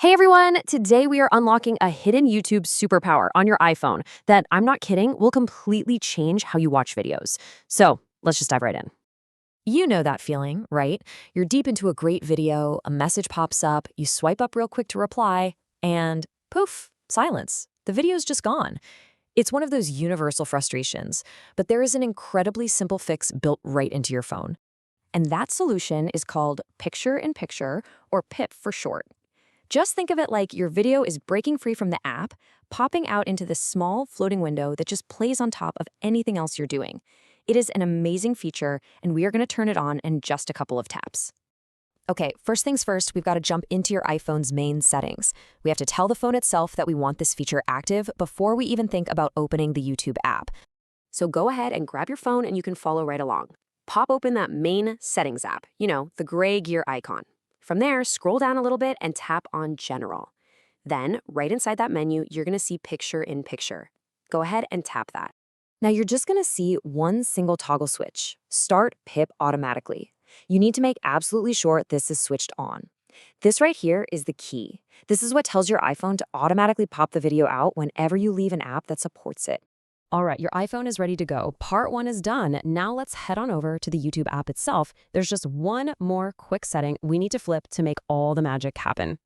Hey everyone! Today we are unlocking a hidden YouTube superpower on your iPhone that, I'm not kidding, will completely change how you watch videos. So let's just dive right in. You know that feeling, right? You're deep into a great video, a message pops up, you swipe up real quick to reply, and poof, silence. The video's just gone. It's one of those universal frustrations, but there is an incredibly simple fix built right into your phone. And that solution is called Picture-in-Picture, or PIP for short. Just think of it like your video is breaking free from the app, popping out into this small floating window that just plays on top of anything else you're doing. It is an amazing feature, and we are going to turn it on in just a couple of taps. Okay, first things first, we've got to jump into your iPhone's main settings. We have to tell the phone itself that we want this feature active before we even think about opening the YouTube app. So go ahead and grab your phone and you can follow right along. Pop open that main settings app, the gray gear icon. From there, scroll down a little bit and tap on General. Then, right inside that menu, you're going to see Picture-in-Picture. Go ahead and tap that. Now, you're just going to see one single toggle switch, Start PIP Automatically. You need to make absolutely sure this is switched on. This right here is the key. This is what tells your iPhone to automatically pop the video out whenever you leave an app that supports it. All right, your iPhone is ready to go. Part 1 is done. Now let's head on over to the YouTube app itself. There's just one more quick setting we need to flip to make all the magic happen.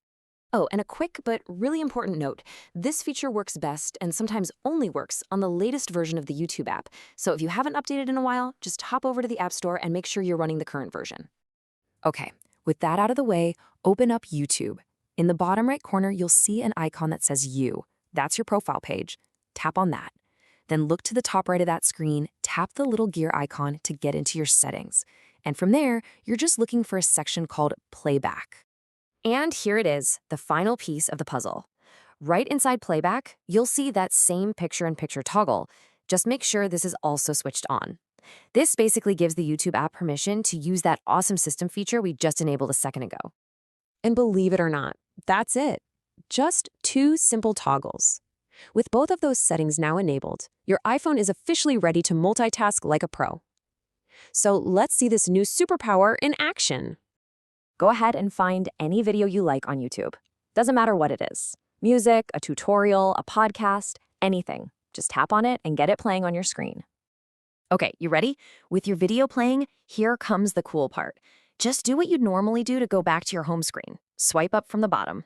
Oh, and a quick but really important note. This feature works best and sometimes only works on the latest version of the YouTube app. So if you haven't updated in a while, just hop over to the App Store and make sure you're running the current version. Okay, with that out of the way, open up YouTube. In the bottom right corner, you'll see an icon that says You. That's your profile page. Tap on that. Then look to the top right of that screen, tap the little gear icon to get into your settings. And from there, you're just looking for a section called Playback. And here it is, the final piece of the puzzle. Right inside Playback, you'll see that same Picture-in-Picture toggle. Just make sure this is also switched on. This basically gives the YouTube app permission to use that awesome system feature we just enabled a second ago. And believe it or not, that's it. Just two simple toggles. With both of those settings now enabled, your iPhone is officially ready to multitask like a pro. So let's see this new superpower in action. Go ahead and find any video you like on YouTube. Doesn't matter what it is. Music, a tutorial, a podcast, anything. Just tap on it and get it playing on your screen. Okay, you ready? With your video playing, here comes the cool part. Just do what you'd normally do to go back to your home screen. Swipe up from the bottom.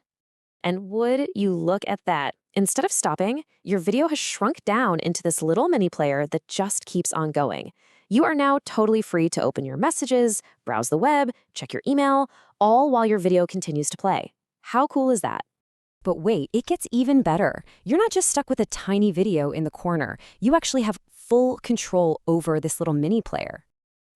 And would you look at that? Instead of stopping, your video has shrunk down into this little mini player that just keeps on going. You are now totally free to open your messages, browse the web, check your email, all while your video continues to play. How cool is that? But wait, it gets even better. You're not just stuck with a tiny video in the corner. You actually have full control over this little mini player.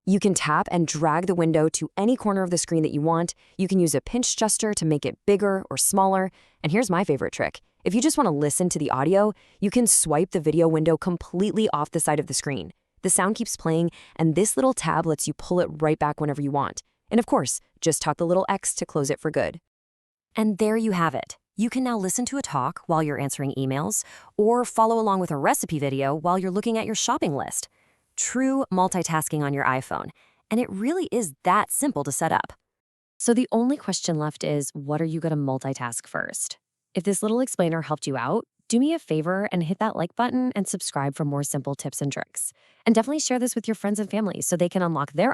You can tap and drag the window to any corner of the screen that you want. You can use a pinch gesture to make it bigger or smaller. And here's my favorite trick. If you just want to listen to the audio, you can swipe the video window completely off the side of the screen. The sound keeps playing, and this little tab lets you pull it right back whenever you want. And of course, just tap the little X to close it for good. And there you have it. You can now listen to a talk while you're answering emails, or follow along with a recipe video while you're looking at your shopping list. True multitasking on your iPhone, and it really is that simple to set up. So the only question left is, what are you going to multitask first? If this little explainer helped you out, do me a favor and hit that like button and subscribe for more simple tips and tricks. And definitely share this with your friends and family so they can unlock their